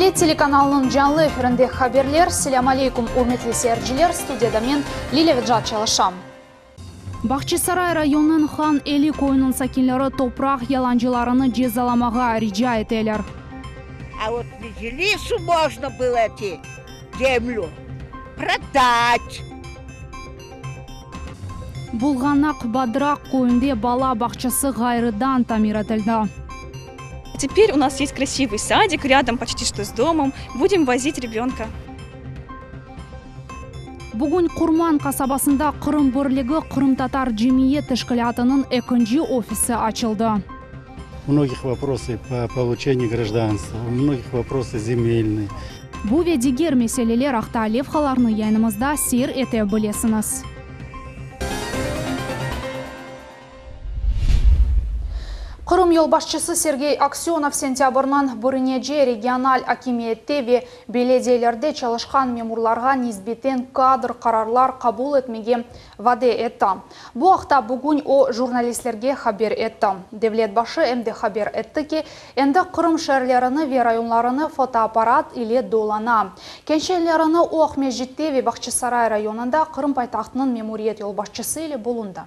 Millet телеканалының жанлы эфирінде хаберлер. Селям алейкум, урметлі серджілер. Студияда мен Лилия Веджат Чалашам. Бахчисарай районының хан Эли койының сакинлері топрақ яланчыларыны жезаламаға рижа етелер. А вот Межелису можно было эту землю продать. Булғанақ Бадырақ койынде бала бақчасы ғайрыдан тамир етілді. Теперь у нас есть красивый садик рядом почти что с домом. Будем возить ребенка. Бүгін Құрман қасабасында Қырым бірлігі Қырым татар жемие тәшкілатының эконжи офисы açıldı. У многих вопросы по получению гражданства, у многих вопросы земельные. Бұл ve digер meselелер ақта левхаларны яйнымызда сер ете білесіңіз. Қырым елбасшысы Сергей Аксенов сентябрнан Бурынеже региональ акимиеттеви беледейлерде çalışkan мемурларға низбетен кадр қарарлар қабул етмеге ваде етті. Бұл ақта бүгін о журналистлерге хабер етті. Девлет башы әмді хабер етті ке, әнді Қырым шәрлеріні ve районларыны фотоаппарат или долана. Кеншелеріні о Ахмежиттеви Бахчисарай районында Қырым пайтақтының мемуриет елбасшысы или болунда.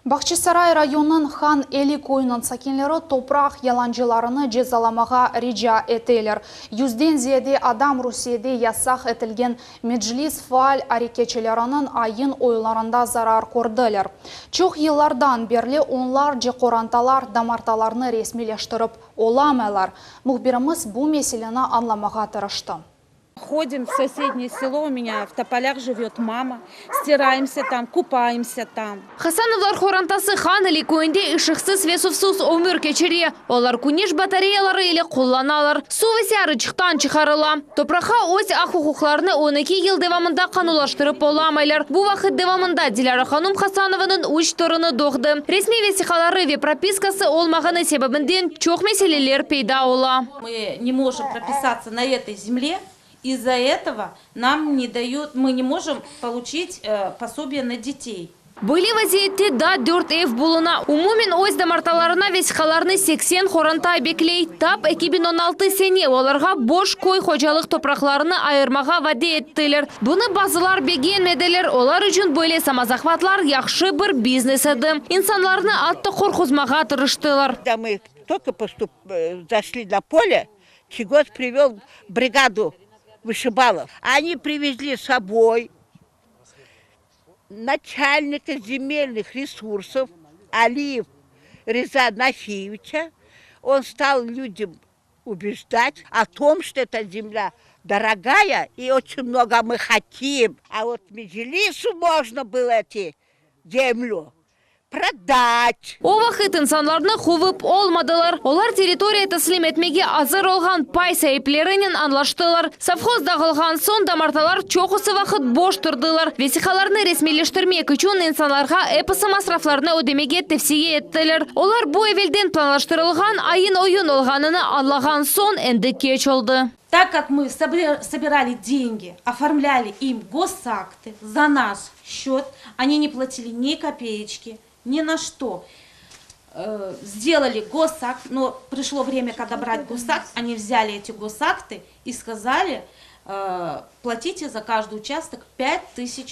Бахчисарай районының хан Эли койының сакинлері топрақ яланчыларыны жезаламаға рижа етелер. 100-ден зиеде адам Русияде ясақ етілген меджлис фаал әрекетшілерінің айын ойларында зарар көрділер. Чоқ еллардан берлі онлар жеқоранталар дамарталарны ресмилештіріп оламайлар. Мұхбиріміз бұл меселені анламаға тырышты. Ходим в соседнее село, у меня в Тополях живет мама, стираемся там, купаемся там. Хасановлар хорантасы хан Эли койынде ышықсыз весувсыз өмір кечере. Олар күнеш батареялары или қолланалар. Су весяры чықтан чықарыла. Топраха өз ақуқуқларны 12 ел девамында қанулаштырып оламайлар. Бұл вақыт девамында Диляра ханым Хасановының үш тұрыны доғды. Ресми весихалары ве пропискасы олмағаны себебінден чоқ меселелер пейда ола. Мы не можем прописаться на этой земле. Из-за этого нам не дают, мы не можем получить пособие на детей. Были вазиетте да 4 ev buluna. Umumin öz damartalarına vesikalarını 80 xoranтай bekley. Tap 2016 sene olarga boş koy hocalık topraklarını ayırmağa vade ettiler. Bunu bazılar beğenmediler. Olar için böyle samazahvatlar yaxşı bir biznes edi. İnsanlarını attı korkuzmağa tırıştılar. Когда мы только зашли на поле, Чигос привел бригаду вышибалов. Они привезли с собой начальника земельных ресурсов Алиев Реза Нафиевича. Он стал людям убеждать о том, что эта земля дорогая и очень много мы хотим. А вот Межелису можно было эту землю продать. O vakit insanlarını kuvup olmadılar. Olar teritoriya teslim etmege hazır olgan pay sahiplerinin anlaştılar. Savhoz dağılgan son damartalar çoğusu vakit boş durdular. Vesikalarını resmileştirmek için insanlarga episi masraflarını ödemege tavsiye ettiler. Olar bu evvelden planlaştırılgan ayın oyun olganını anlagan son endi geç oldu. Так как мы собирали деньги, оформляли им госакты за наш счет, они не платили ни копеечки, ни на что. Сделали госакт, но пришло время, когда брать госакт, они взяли эти госакты и сказали, платите за каждый участок $5000.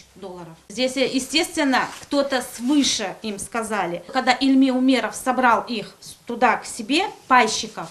Здесь, естественно, кто-то свыше им сказали. Когда Ильми Умеров собрал их туда к себе, пайщиков,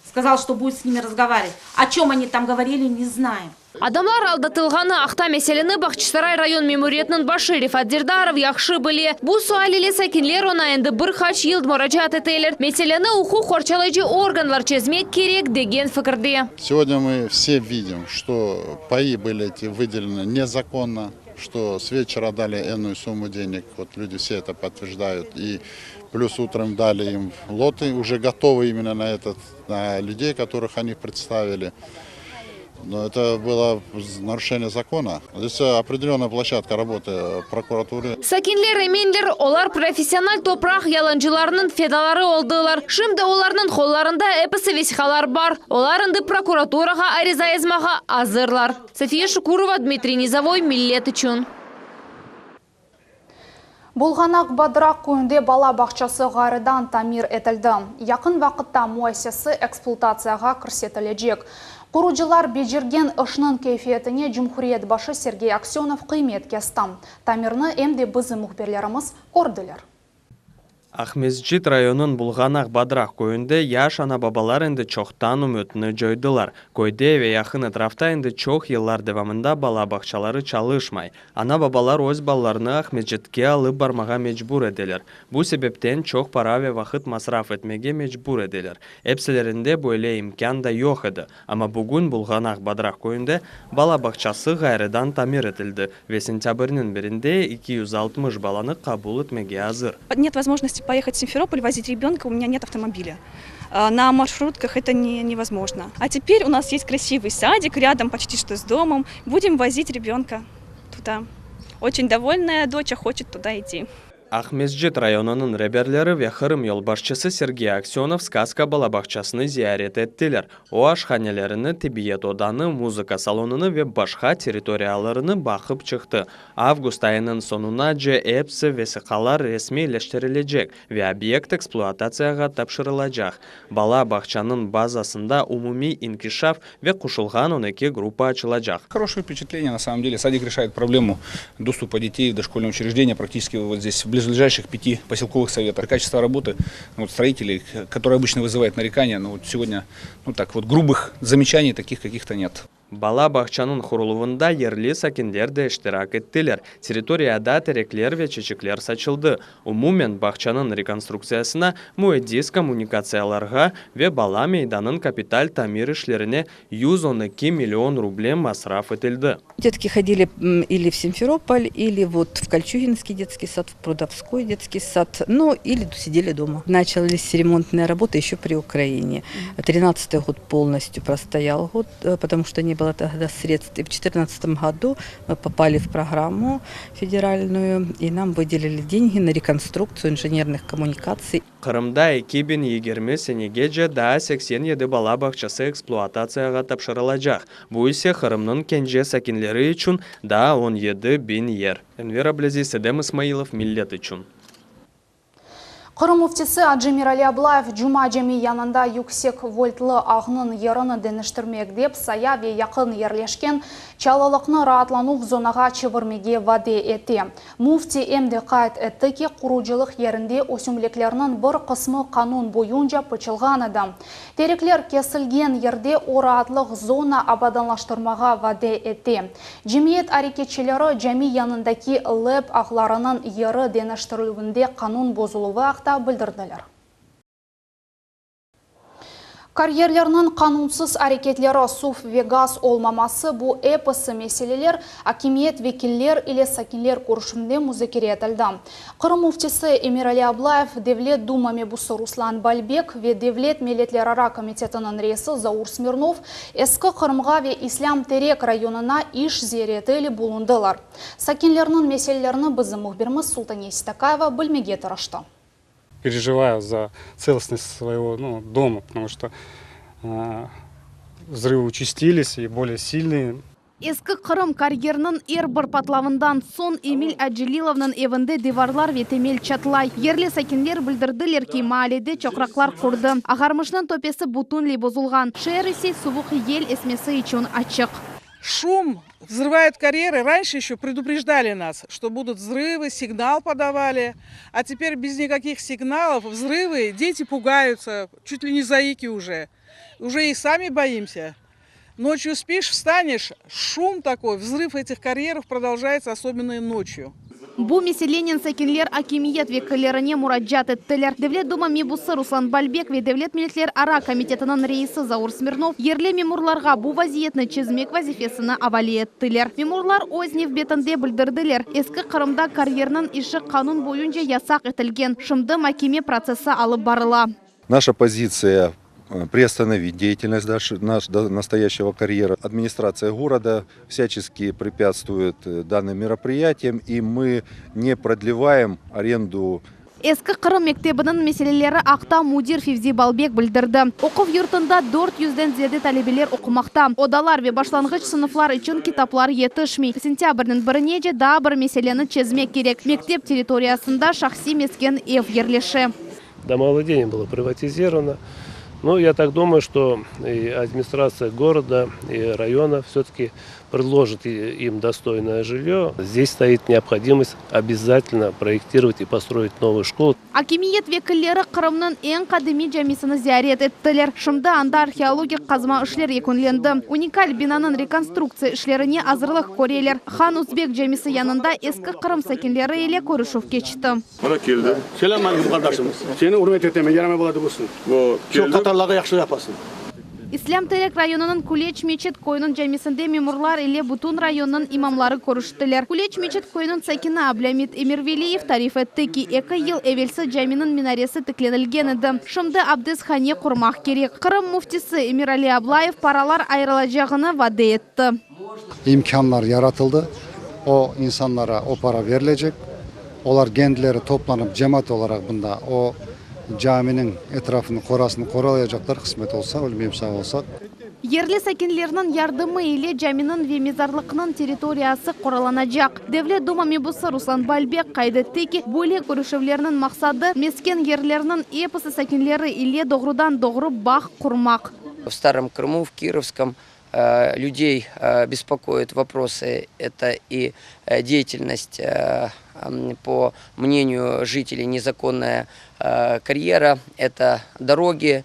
сказал, что будет с ними разговаривать. О чем они там говорили, не знаем. Адамлар алдатылғаны ақта меселені Бахчисарай район мемориетінің башы Рифат Дердаров яқшы біле. Бұл суалелі сәкінлер она енді бір хач елд мұражат етелер. Меселені ұқу қорчалайжы органлар чезмек керек деген фікірде. Сегодня мы все видим, что паи были эти выделены незаконно, что с вечера дали энную сумму денег. Вот люди все это подтверждают. И плюс утром дали им лоты, уже готовы именно на людей, которых они представили. Но это было нарушение закона. Здесь определенная площадка работы прокуратуры. Сакинлер еменлер олар профессиональ топрақ яланчыларының федалары олдылар. Шымды оларының қолларында эпісі весихалар бар. Оларынды прокуратураға ариза езмаға азырлар. София Шукурова, Дмитрий Низовой, Millet үшін. Булғанақ Бадырақ көңде бала бақчасы ғарыдан тамир етілді. Яқын вақытта муассасы эксплуатацияға кірсетілежек. Куруджилар бежерген ышнын кейфиетіне Cumhuriyet başı Sergey Aksyonov кыймет кестам. Тамирны эмде бызы мухберлерimiz көрділер. Ахмезчит районын Булганах Бадрақ көйінде яш ана бабалар енді чоқтан үмітіні жойдылар. Көйде ве яқын этрафта енді чоқ еллар девамында бала бақшалары чалышмай. Ана бабалар өз балаларны Ахмезчитке алып бармаға мечбур еделер. Бұл себептен чоқ пара ве вақыт масраф етмеге мечбур еделер. Эпселерінде бөйле имкан да жоқ еді. Ама бүгін Булганах Бадрақ көйінде бала бақшасы ғайрыдан тамир етілді. Ве сентябрьнің бірінде 260 баланы қабул етмеге азыр. Нет возможности поехать в Симферополь, возить ребенка, у меня нет автомобиля. На маршрутках это невозможно. А теперь у нас есть красивый садик рядом почти что с домом. Будем возить ребенка туда. Очень довольная дочь хочет туда идти. Ахмезчит районының реберлері вехырым елбашчысы Сергей Аксенов сказка балабақчасыны зиярет еттілер. О ашханелеріні, Тебиет оданы, музыка салоныны ве башқа территорияларыны бақып чықты. Август айының сонуна же эпсі весіқалар ресми лештірілежек ве объект эксплуатацияға тапшырылажақ. Балабақчаның базасында умуми инкишаф ве кушылған 12 группа açılacak. Хорошее впечатление, на самом деле. Садик решает проблему доступа детей в дошкольное учреждение практически вот здесь, в ближайших 5 поселковых советах. Качество работы строителей, которые обычно вызывают нарекания, но вот сегодня грубых замечаний таких каких-то нет. Бала бақчаның құрылуында ерлі сәкендер де іштирак еттілер. Территорияда тереклер ве чечеклер сачылды. Умумен бақчаның реконструкциясына муэдис коммуникацияларға ве бала мейданын капиталь тамир ишлеріне 112 миллион рублей масраф етілді. Детки ходили или в Симферополь, или вот в Кольчугинский детский сад, в Прудовской детский сад, или сидели дома. Начались ремонтные работы еще при Украине. 13-й год полностью простоял год, потому что не было тогда средств. И в 2014 году мы попали в программу федеральную, и нам выделили деньги на реконструкцию инженерных коммуникаций. Қырымда 2020 сенеге да 87 бала бақчасы эксплуатацияға тапшырылажақ. Бұл есе Қырымның кенже сәкенлері үшін да 17 bin ер. Энвера Блези, Седем Исмаилов, Миллет үшін. Қырым муфтисі Аджемир Али Аблаев Джума жеми янында юксек вольтлы ағынын еріні денештірмек деп сая ве яқын ерлешкен чалылықны раатлану зонаға чевірмеге ваде еті. Муфти эмді қайт етті ке құруджилық ерінде өсімлеклерінің бір қысмы қанун бойынша пычылған еді. Тереклер кесілген ерде ораатлық зона абаданлаштырмаға ваде еті. Жемиет әрекетшілері жеми янындаки лэп ағларының ері денештірілуінде қанун бозылуы білдірділер. Карьерлерінің қанунсыз әрекетлері суф ве газ олмамасы бұл эпосы меселелер акимиет векиллер или сакинлер көршімде музыкере етілді. Қырым муфтисі Эмир Али Аблаев Девлет Дума мебусы Руслан Бальбек ве Девлет Мелетлерара комитетінің рейсі Заур Смирнов ескі Қырымға ве Ислам Терек районына иш зиретелі болундылар. Сакинлерінің меселелеріні бізі мұхберіміз Султания Ситакаева білмеге тұрышты. Переживаю за целостность своего дома, потому что взрывы участились и более сильные. Ескі Қырым карьерінің бір патлавындан сон Эмиль Аджилиловның евінде деварлар ветемел чатлай. Ерлі сәкенлер білдірділер ки мааледе чоқрақлар құрды. Ағармышның топесі бутунли бозулған. Шерісей сувуқ ел есмесі için açık. Шум взрывают карьеры. Раньше еще предупреждали нас, что будут взрывы, сигнал подавали. А теперь без никаких сигналов взрывы, дети пугаются, чуть ли не заики уже. Уже и сами боимся. Ночью спишь, встанешь, шум такой, взрыв этих карьеров продолжается, особенно и ночью. Бу меселенен сәкенлер акимиет векілеріне мұраджат еттілер. Девлет Дума мебусы Руслан Бальбек ве Девлет Мелетлер ара комитетінің рейсі Заур Смирнов ерле мемурларға бу вазиетні чизмек вазифесіні авали еттілер. Мемурлар ознев бетінде білдірділер. Ескі Қырымда карьерінің іші қанун бойынша ясақ етілген. Шымды макеме процессы алып барыла. Наша позиция приостановить деятельность настоящего карьера. Администрация города всячески препятствует данным мероприятиям, и мы не продлеваем аренду. Ескі Қырым мектебінің меселелері ақта мудир Февзи Балбек білдірді. Оқып юртында 400-ден зиеде талебелер оқымақта. Одалар ве башлангыч сыныфлар үшін китаплар етішмей. Сентябрьнің біріне же да бір меселені чезмек керек. Мектеп территориясында шахси мескен ев ерлеші. Домовладение было приватизировано. Но я так думаю, что и администрация города, и района все-таки предложит им достойное жилье. Здесь стоит необходимость обязательно проектировать и построить новую школу. Акимиет векіллері Қырымның ең қадими жәмесіні зиярет еттілер. Шымда анда археологик қазма ішлер екінленді. Уникаль бинанын реконструкция ішлеріне азырлық көрелер. Хан Узбек жәмесі янында ескі Қырым сәкенлері еле көрішув кечті. Ona keldi. Selamünaleyküm kardeşim. Seni hürmet etmeye yarama boladı bulsun. Bu çok Katarlığa yaxşı yapasın. Ислам Терек районының Кулеч мечет койының жәмесінде мемурлар еле Бутун районының имамлары көріштілер. Кулеч мечет койының сәкіні Аблямит Эмирвелиев тариф етті ки 2 ел әвелсі жәменің минаресі тікленілген еді. Шымды Абдес хане құрмақ керек. Қырым муфтisi Эмирали Аблаев паралар айрылacağını vade etti. İmkanlar yaratıldı. O insanlara o para verilecek. Onlar kendileri toplanıp cemaat olarak bunda o caminin etrafını korasını korulayacaklar kısmet olsa, ölmeyeyim sağ olsak. Ерлі сәкенлерінің ярдымы еле жәмінің ве мезарлықының территориясы қораланacak. Devlet Дума мебусы Руслан Бальбек қайдетті ки, бөле көрішевлерінің мақсады мескен ерлерінің эпосы сәкенлері еле доғрудан-доғру бақ құрмақ. В Старом Крыму, в Кировском людей беспокоят вопросы. Это и деятельность, по мнению жителей, незаконная карьера, это дороги,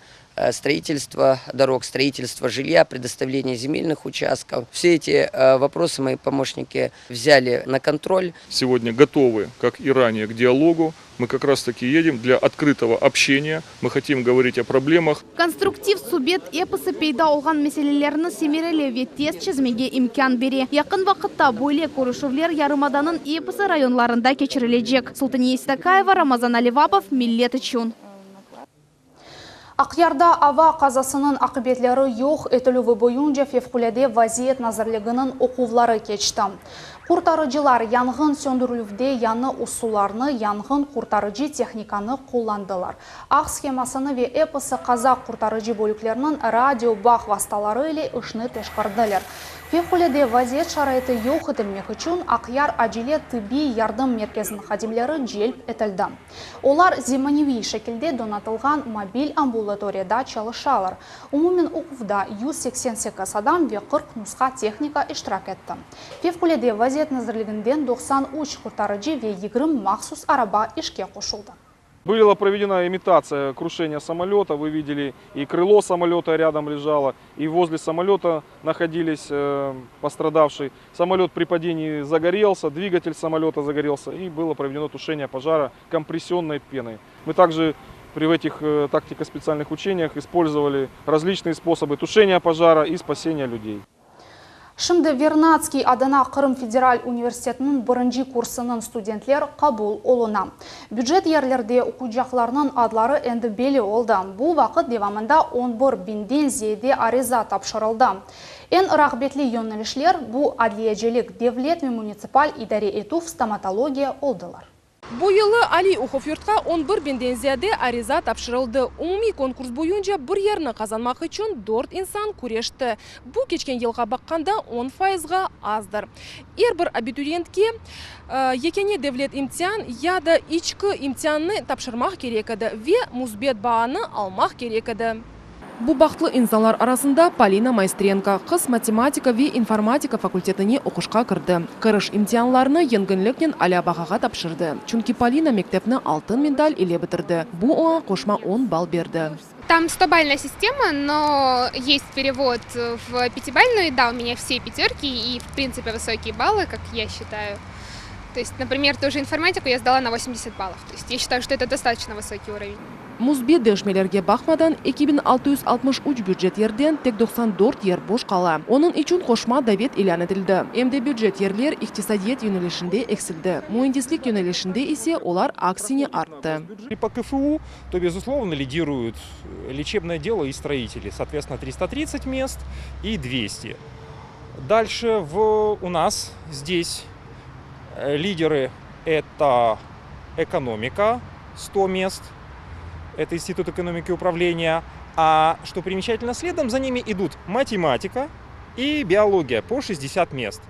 строительство дорог, строительство жилья, предоставление земельных участков. Все эти вопросы мои помощники взяли на контроль. Сегодня готовы, как и ранее, к диалогу. Мы как раз таки едем для открытого общения. Мы хотим говорить о проблемах. Конструктив субъект эпосы пейда олған мәселелеріні семерелеве тез чізмеге имкан бере. Якын вақытта бөле көрішівлер Ярымаданын эпосы районларында кечірілежек. Султания Истакаева, Рамазан Аливапов, Миллет үшін. Ақярда ава қазасының ақыбетлері yoq етілуі бойынша февкуледе вазиет назарлығының оқuvлары кечті. Құртарыcılar янгын сөндірілуде яны усуларны, янгын құртарыcı техниканы қолландылар. Ақ схемасыны ве эпосы қазақ құртарыcı бөліклерінің радио бақ васталары ile ұшны тешқардылар. Февкуледе вазиет шарайты yoq етілмек үшін Ақяр acile тыби ярдым мерkezінің хадимлері желп етілді. Олар зиманеви шекілде донатылған мобиль амбулаторияда çalışалар. Умумен оқuvda 188 адам ве 40 нұсқа техника иштирак етті. Февкуледе вазиет назарлығынден 93 құртарыcı ве 20 махсус араба ишке қошылды. Была проведена имитация крушения самолета. Вы видели, и крыло самолета рядом лежало, и возле самолета находились пострадавшие. Самолет при падении загорелся, двигатель самолета загорелся, и было проведено тушение пожара компрессионной пеной. Мы также при этих тактико-специальных учениях использовали различные способы тушения пожара и спасения людей. Шымды Вернадский адына Қырым Федераль университетінің бірінші курсының студентлер қабыл олына. Бюджет ерлерде оқучақларының адлары әнді белі олды. Бұл вақыт девамында 11 бинден зейде ариза тапшырылды. Эн рағбетлі йоннелішлер бұл адлиежелік девлет мен муниципаль идаре ету стоматология олдылар. Bu yılı Ali Ухов yurtқа 11 binden ziyade ariza topşırıldı. Umumi konkurs boyunca bir yerini kazanmak için 4 insan kureshti. Bu geçken yılga bakqanda 10%ga azdır. Her bir abituriyentke yekene devlet imtihan ya da içki imtihanını topşırmak gerek edi ve musbet bağını almak gerek edi. Bu baxtlı insanlar arasında Polina Maestrenko, kız matematika ve informatika fakültetini оқышқа kirdi. Kirish imtihanlarını yengillikten ala бағаға topshirdi. Çünkü Polina mektepni altın medal ile bitirdi. Bu ona qo'shma 10 ball berdi. Там 100-бальная система, но есть перевод в 5-бальную. Да, у меня все пятерки и, в принципе, высокие баллы, как я считаю. То есть, например, ту же информатику я сдала на 80 баллов. То есть, я считаю, что это достаточно высокий уровень. Muzbet döşmelerge bakmadan 2663 büdjet yerden tek 94 yer boş kala. Onun için koşma davet ilan edildi. Emde büdjet yerler iktisadiyet yönelişinde eksildi. Mühendislik yönelişinde ise olar aksine arttı. По КФУ, то, безусловно, лидируют лечебное дело и строители. Соответственно, 330 мест и 200. Дальше у нас здесь лидеры – это экономика, 100 мест. Это Институт экономики и управления. А что примечательно, следом за ними идут математика и биология по 60 мест.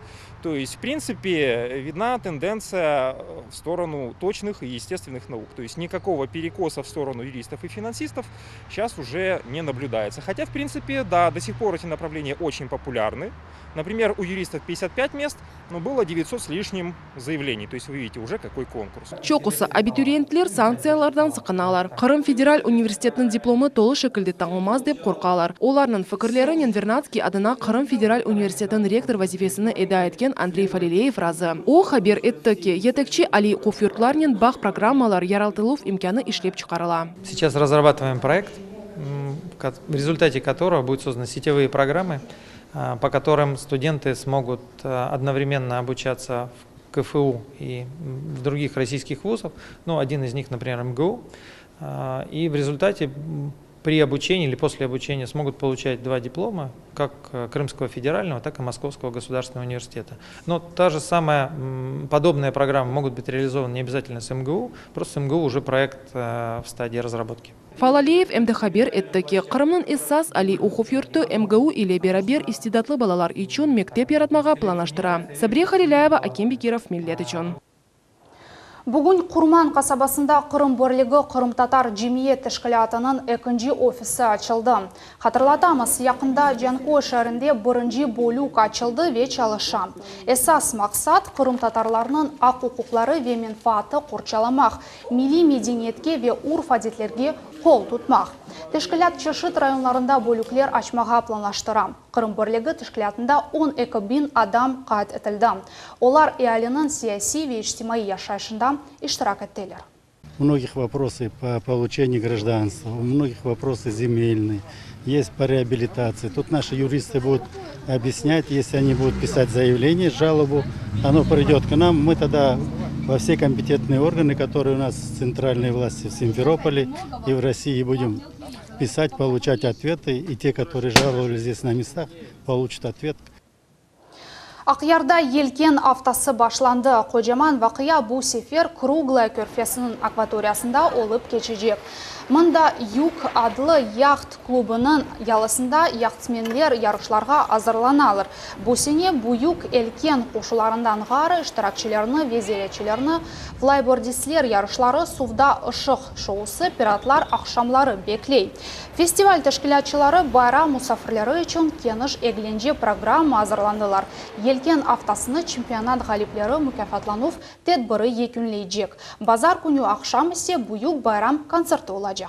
То есть, в принципе, видна тенденция в сторону точных и естественных наук. То есть никакого перекоса в сторону юристов и финансистов сейчас уже не наблюдается. Хотя, в принципе, да, до сих пор эти направления очень популярны. Например, у юристов 55 мест, но было 900 с лишним заявлений. То есть вы видите уже какой конкурс. Чокусы абитуриентлер санкциялардан сыкыналар. Кырым федераль университетінің дипломы толы шекілді таңылмаз деп қорқалар. Оларның фикірлері Ненвернадский адына Кырым федераль университетінің ректор вазифесіні эда еткен Андрей Фалилеев разы. О хабер етті ки, етекчи Али Куфюртларнен бақ программалар яралтылув имканы ишлеп чықарыла. Сейчас разрабатываем проект, в результате которого будут созданы сетевые программы, по которым студенты смогут одновременно обучаться в КФУ и в других российских вузах, ну, один из них, например, МГУ, и в результате при обучении или после обучения смогут получать 2 диплома, как Крымского федерального, так и Московского государственного университета. Но та же самая подобная программа могут быть реализованы не обязательно с МГУ, просто с МГУ уже проект в стадии разработки. Фалалеев МД хабер етті ки, Қырымның эссас Али Ухов юрты МГУ или берабер истидатлы балалар ичон мектеп яратмаға планаштыра. Сабрия Халиляева, Аким Бекиров, Миллет ичон. Бүгін Құрман қасабасында Қырым бірлігі Қырым татар жемиет тәшкілатының екінші офисі açılды. Хатırlatамыз, яқында Жанкой шәрінде бірінші бөлік açılды ве чалыша. Esas мақсат Қырым татарларының ақ құқықлары ве менфааты қорчаламақ, милли медениетке ве урф әдетлерге қол тұтмақ. Тәшкілат чешіт районларында бөліклер açмаға планлаштыра. Қырым бірлігі тәшкілатында 12.000 адам қайт етілді. Олар әлінің сияси ве иштимаи яшайшында иштирак еттелер. У многих вопросы по получению гражданства, у многих вопросы земельные, есть по реабилитации. Тут наши юристы будут объяснять, если они будут писать заявление, жалобу, оно придет к нам, мы тогда во все компетентные органы, которые у нас в центральной власти в Симферополе и в России, будем писать, получать ответы, и те, которые жаловались здесь на местах, получат ответ. Ақярда елкен автосы башланды. Қожаман вақия бұл сефер Круглая көрфесінің акваториясында олып кечежек. Мында Юг адлы яхт клубының ялысында яхтсменлер ярышларға азырланалыр. Бұсене Буюк елкен қошыларындан ғары іштиракчыларыны, везелечілеріні, флайбордислер ярышлары сувда ышық шоусы пиратлар ақшамлары беклей. Фестиваль тәшкілатчылары байрам мұсафірлері үшін кеніш egленже программа азырландылар. Елкен автосыны чемпионат ғалиплері мүкафатланув тәдбірі екінлейджек. Базар күні ақшам ісе Буюк байрам концерті олады.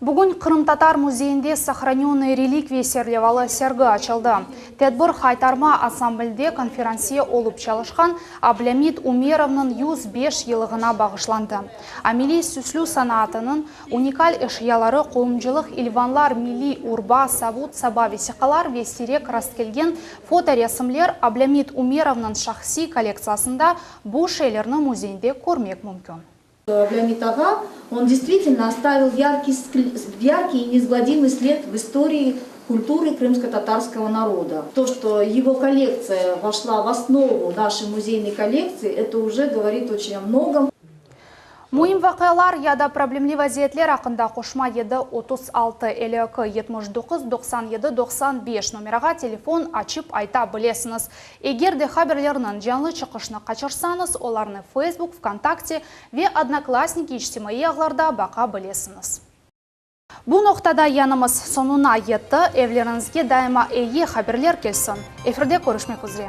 Бүгін Қырым татар музейінде сохраненные реликвии серлевалы сергі açılды. Тәдбір қайтарма ассамбльде конференция олып чалышқан Аблямид Умеровның 105 елығына бағышланды. Амили сүслю санатының уникаль эшиялары қойымжылық илванлар милли урба савут саба весиқалар вестерек расткелген фоторесімлер Аблямид Умеровның шахси коллекциясында бұл шейлерні музейінде көрмек мүмкін. Аблямид ага, он действительно оставил яркий и неизгладимый след в истории культуры крымско-татарского народа. То, что его коллекция вошла в основу нашей музейной коллекции, это уже говорит очень о многом. Муим вақиялар яда проблемли вазиетлер ақында қошма еді 36-52-99-97-95 номераға телефон açып айта білесіңіз. Егер де хаберлерінің жанлы чықышны қачырсаңыз, оларны Facebook, ВКонтакте ве Одноклассники иштимаи ағларда бақа білесіңіз. Бұл ноқтада янымыз сонуна етті, евлеріңізге дайыма хаберлер келсін. Эфирде көрішмек үзре.